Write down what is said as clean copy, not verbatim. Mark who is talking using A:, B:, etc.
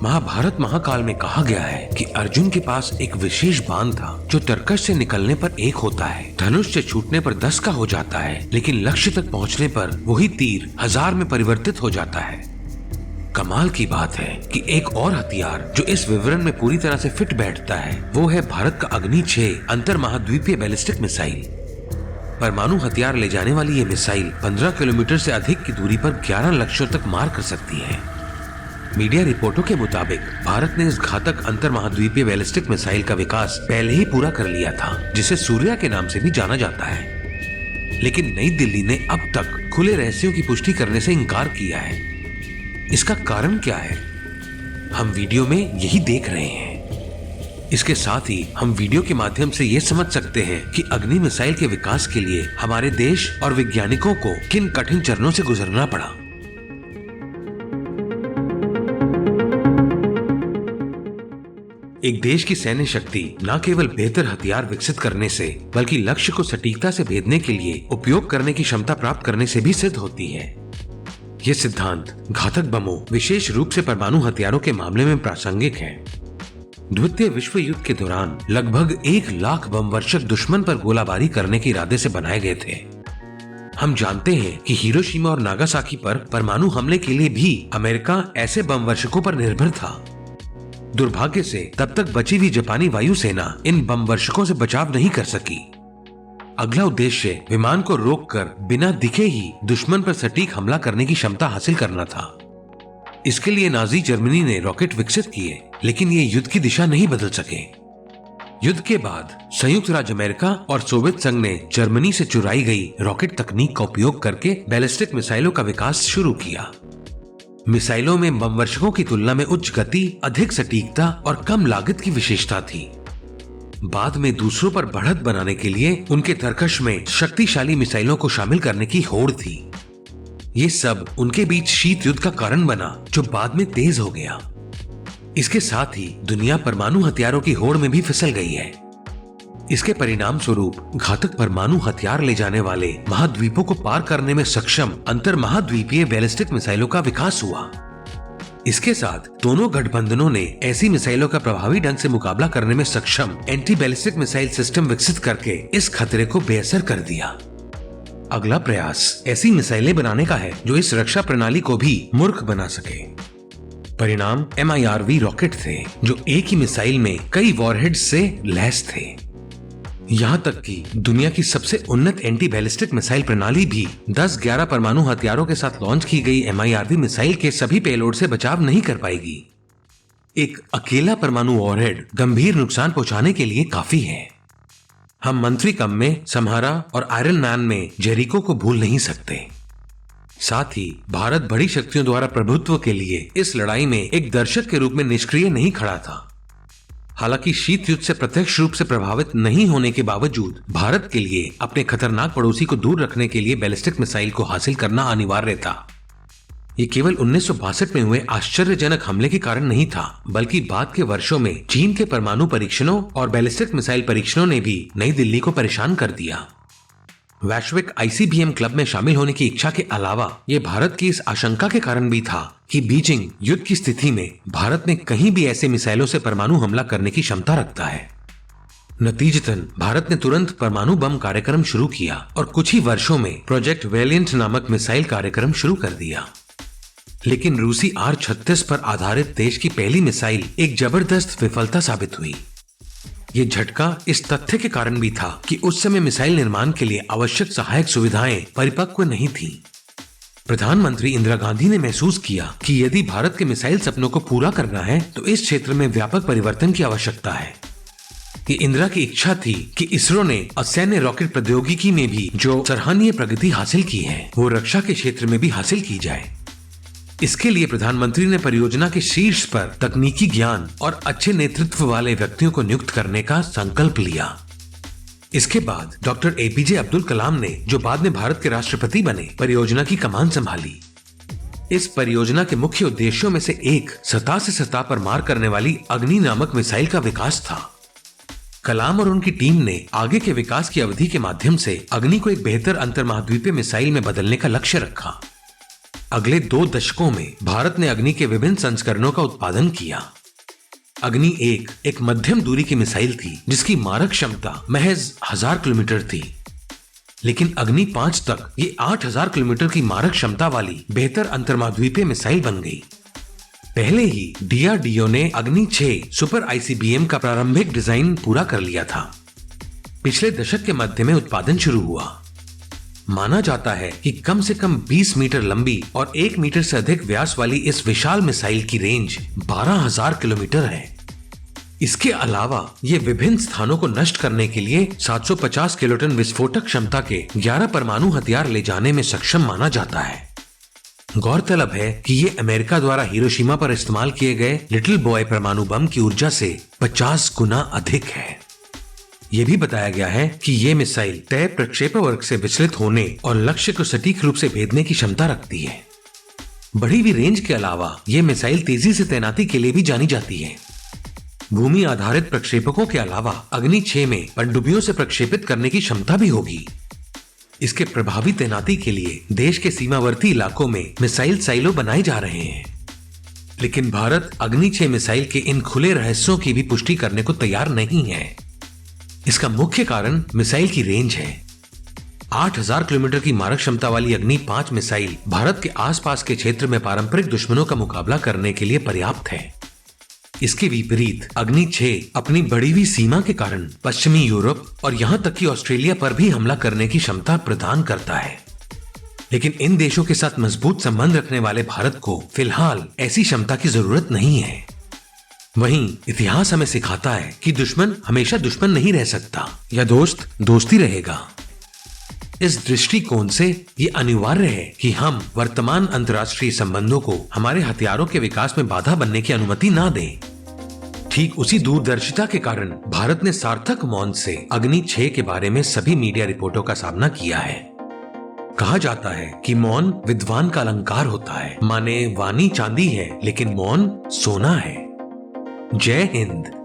A: महाभारत महाकाल में कहा गया है कि अर्जुन के पास एक विशेष बाण था जो तरकश से निकलने पर 1 होता है, धनुष से छूटने पर 10 का हो जाता है, लेकिन लक्ष्य तक पहुंचने पर वही तीर 1000 में परिवर्तित हो जाता है। कमाल की बात है कि एक और हथियार जो इस विवरण में पूरी तरह से फिट बैठता है वो है भारत का अग्नि 6 अंतर महाद्वीपीय बैलिस्टिक मिसाइल। परमाणु हथियार ले जाने वाली ये मिसाइल 15 किलोमीटर से अधिक की दूरी पर 11 लक्ष्यों तक मार कर सकती है। मीडिया रिपोर्टों के मुताबिक भारत ने इस घातक अंतर महाद्वीपीय बैलिस्टिक मिसाइल का विकास पहले ही पूरा कर लिया था, जिसे सूर्या के नाम से भी जाना जाता है। लेकिन नई दिल्ली ने अब तक खुले रहस्यों की पुष्टि करने से इनकार किया है। इसका कारण क्या है, हम वीडियो में यही देख रहे हैं। इसके साथ ही हम वीडियो के माध्यम से ये समझ सकते हैं कि अग्नि मिसाइल के विकास के लिए हमारे देश और वैज्ञानिकों को किन कठिन चरणों से गुजरना पड़ा। एक देश की सैन्य शक्ति न केवल बेहतर हथियार विकसित करने से बल्कि लक्ष्य को सटीकता से भेदने के लिए उपयोग करने की क्षमता प्राप्त करने से भी सिद्ध होती है। यह सिद्धांत घातक बमों, विशेष रूप से परमाणु हथियारों के मामले में प्रासंगिक है। द्वितीय विश्व युद्ध के दौरान लगभग 1 लाख बम वर्षक दुश्मन पर गोलाबारी करने के इरादे से बनाए गए थे। हम जानते हैं कि हिरोशिमा और नागासाकी पर परमाणु हमले के लिए भी अमेरिका ऐसे बम वर्षकों पर निर्भर था। दुर्भाग्य से तब तक बची हुई जापानी वायुसेना इन बम वर्षकों से बचाव नहीं कर सकी। अगला उद्देश्य विमान को रोककर बिना दिखे ही दुश्मन पर सटीक हमला करने की क्षमता हासिल करना था। इसके लिए नाजी जर्मनी ने रॉकेट विकसित किए, लेकिन ये युद्ध की दिशा नहीं बदल सके। युद्ध के बाद संयुक्त राज्य अमेरिका और सोवियत संघ ने जर्मनी से चुराई गई रॉकेट तकनीक का उपयोग करके बैलिस्टिक मिसाइलों का विकास शुरू किया। मिसाइलों में बमवर्षकों की तुलना में उच्च गति, अधिक सटीकता और कम लागत की विशेषता थी। बाद में दूसरों पर बढ़त बनाने के लिए उनके तरकश में शक्तिशाली मिसाइलों को शामिल करने की होड़ थी। ये सब उनके बीच शीत युद्ध का कारण बना, जो बाद में तेज हो गया। इसके साथ ही दुनिया परमाणु हथियारों की होड़ में भी फिसल गई है। इसके परिणाम स्वरूप घातक परमाणु हथियार ले जाने वाले महाद्वीपों को पार करने में सक्षम अंतर महाद्वीपीय बैलिस्टिक मिसाइलों का विकास हुआ। इसके साथ दोनों गठबंधनों ने ऐसी मिसाइलों का प्रभावी ढंग से मुकाबला करने में सक्षम एंटी बैलिस्टिक मिसाइल सिस्टम विकसित करके इस खतरे को बेअसर कर दिया। अगला प्रयास ऐसी मिसाइलें बनाने का है जो इस रक्षा प्रणाली को भी मूर्ख बना सके। परिणाम MIRV रॉकेट थे, जो एक ही मिसाइल में कई वॉरहेड्स से लैस थे। यहाँ तक कि दुनिया की सबसे उन्नत एंटी बैलिस्टिक मिसाइल प्रणाली भी 10-11 परमाणु हथियारों के साथ लॉन्च की गई MIRV मिसाइल के सभी पेलोड से बचाव नहीं कर पाएगी। एक अकेला परमाणु वॉरहेड गंभीर नुकसान पहुंचाने के लिए काफी है। हम मंत्री कम में समहारा और आयरन मैन में जेरिको को भूल नहीं सकते। साथ ही भारत बड़ी शक्तियों द्वारा प्रभुत्व के लिए इस लड़ाई में एक दर्शक के रूप में निष्क्रिय नहीं खड़ा था। हालांकि शीत युद्ध से प्रत्यक्ष रूप से प्रभावित नहीं होने के बावजूद भारत के लिए अपने खतरनाक पड़ोसी को दूर रखने के लिए बैलिस्टिक मिसाइल को हासिल करना अनिवार्य था। ये केवल 1962 में हुए आश्चर्यजनक हमले के कारण नहीं था, बल्कि बाद के वर्षों में चीन के परमाणु परीक्षणों और बैलिस्टिक मिसाइल परीक्षणों ने भी नई दिल्ली को परेशान कर दिया। वैश्विक ICBM क्लब में शामिल होने की इच्छा के अलावा ये भारत की इस आशंका के कारण भी था कि बीजिंग युद्ध की स्थिति में भारत में कहीं भी ऐसे मिसाइलों से परमाणु हमला करने की क्षमता रखता है। नतीजतन भारत ने तुरंत परमाणु बम कार्यक्रम शुरू किया और कुछ ही वर्षों में प्रोजेक्ट वेलिएंट नामक मिसाइल कार्यक्रम शुरू कर दिया। लेकिन रूसी R-36 पर आधारित देश की पहली मिसाइल एक जबरदस्त विफलता साबित हुई। ये झटका इस तथ्य के कारण भी था कि उस समय मिसाइल निर्माण के लिए आवश्यक सहायक सुविधाएं परिपक्व नहीं थीं। प्रधानमंत्री इंदिरा गांधी ने महसूस किया कि यदि भारत के मिसाइल सपनों को पूरा करना है तो इस क्षेत्र में व्यापक परिवर्तन की आवश्यकता है। ये इंदिरा की इच्छा थी कि इसरो ने असैन्य रॉकेट प्रौद्योगिकी में भी जो सराहनीय प्रगति हासिल की है वो रक्षा के क्षेत्र में भी हासिल की जाए। इसके लिए प्रधानमंत्री ने परियोजना के शीर्ष पर तकनीकी ज्ञान और अच्छे नेतृत्व वाले व्यक्तियों को नियुक्त करने का संकल्प लिया। इसके बाद डॉक्टर APJ अब्दुल कलाम ने, जो बाद में भारत के राष्ट्रपति बने, परियोजना की कमान संभाली। इस परियोजना के मुख्य उद्देश्यों में से एक सतह से सतह पर मार करने वाली अग्नि नामक मिसाइल का विकास था। कलाम और उनकी टीम ने आगे के विकास की अवधि के माध्यम से अग्नि को एक बेहतर अंतर्महाद्वीपीय मिसाइल में बदलने का लक्ष्य रखा। अगले 2 दशकों में भारत ने अग्नि के विभिन्न संस्करणों का उत्पादन किया। अग्नि एक मध्यम दूरी की मिसाइल थी जिसकी मारक क्षमता महज 1000 किलोमीटर थी, लेकिन अग्नि 5 तक ये 8000 किलोमीटर की मारक क्षमता वाली बेहतर अंतर्माद्वीपीय मिसाइल बन गई। पहले ही डीआरडीओ ने अग्नि 6 सुपर आईसीबीएम का प्रारंभिक डिजाइन पूरा कर लिया था। पिछले दशक के मध्य में उत्पादन शुरू हुआ। माना जाता है कि कम से कम 20 मीटर लंबी और 1 मीटर से अधिक व्यास वाली इस विशाल मिसाइल की रेंज 12000 किलोमीटर है। इसके अलावा ये विभिन्न स्थानों को नष्ट करने के लिए 750 किलोटन विस्फोटक क्षमता के 11 परमाणु हथियार ले जाने में सक्षम माना जाता है। गौरतलब है कि ये अमेरिका द्वारा हिरोशिमा पर इस्तेमाल किए गए लिटिल बॉय परमाणु बम की ऊर्जा से 50 गुना अधिक है। यह भी बताया गया है कि ये मिसाइल तय प्रक्षेप वर्ग से विचलित होने और लक्ष्य को सटीक रूप से भेदने की क्षमता रखती है। बढ़ी हुई रेंज के अलावा ये मिसाइल तेजी से तैनाती के लिए भी जानी जाती है। भूमि आधारित प्रक्षेपकों के अलावा अग्नि 6 में पनडुब्बियों से प्रक्षेपित करने की क्षमता भी होगी। इसके प्रभावी तैनाती के लिए देश के सीमावर्ती इलाकों में मिसाइल साइलो बनाए जा रहे हैं। लेकिन भारत अग्नि 6 मिसाइल के इन खुले रहस्यों की भी पुष्टि करने को तैयार नहीं है। इसका मुख्य कारण मिसाइल की रेंज है। 8000 किलोमीटर की मारक क्षमता वाली अग्नि 5 मिसाइल भारत के आसपास के क्षेत्र में पारंपरिक दुश्मनों का मुकाबला करने के लिए पर्याप्त है। इसके विपरीत अग्नि 6 अपनी बढ़ी हुई सीमा के कारण पश्चिमी यूरोप और यहां तक कि ऑस्ट्रेलिया पर भी हमला करने की क्षमता प्रदान करता है। लेकिन इन देशों के साथ मजबूत संबंध रखने वाले भारत को फिलहाल ऐसी क्षमता की जरूरत नहीं है। वहीं इतिहास हमें सिखाता है कि दुश्मन हमेशा दुश्मन नहीं रह सकता या दोस्त दोस्ती रहेगा। इस दृष्टिकोण से ये अनिवार्य है कि हम वर्तमान अंतर्राष्ट्रीय संबंधों को हमारे हथियारों के विकास में बाधा बनने की अनुमति ना दें। ठीक उसी दूरदर्शिता के कारण भारत ने सार्थक मौन से अग्नि 6 के बारे में सभी मीडिया रिपोर्टों का सामना किया है। कहा जाता है कि मौन विद्वान का अलंकार होता है, माने वाणी चांदी है लेकिन मौन सोना है। जय हिंद।